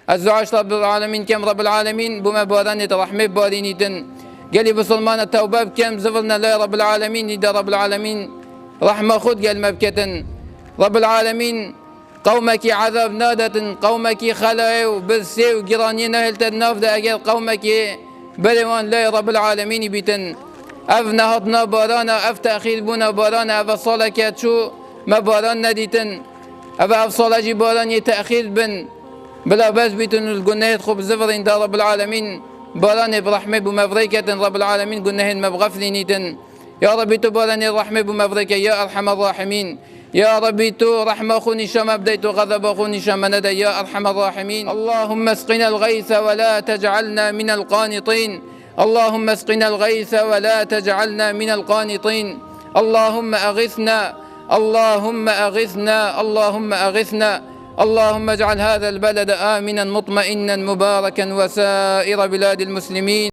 الزعاش رب العالمين كم رب العالمين بما بارانة رحمة بارينيتن قالي بسلمان التوبة كم زفلنا لا رب العالمين إذا رب العالمين رحمة خد قال مبكة رب العالمين قومك عذاب نادة قومك خلعوا بالسي وقرانين أهل الناف دا أجل قومك بلوان لا رب العالمين بيتن أف نهضنا بارانا أف تأخير بنا بارانا أف صالك شو ما باران نديتن أف صالك باران يتأخير بن بلا بس بيتن الجنة خب زفرين دا رب العالمين باران برحمة بمفريكة رب العالمين قلنا مبغفلينيتن يا ربي تبارن الرحمة بمفرك يا أرحم الراحمين يا ربي تو رحمة خوني شما بديت غضب خوني شما ندى يا أرحم الراحمين اللهم اسقنا الغيث ولا تجعلنا من القانطين اللهم اسقنا الغيث ولا تجعلنا من القانطين اللهم أغثنا اللهم أغثنا اللهم أغثنا اللهم اجعل هذا البلد آمنا مطمئنا مباركا وسائر بلاد المسلمين.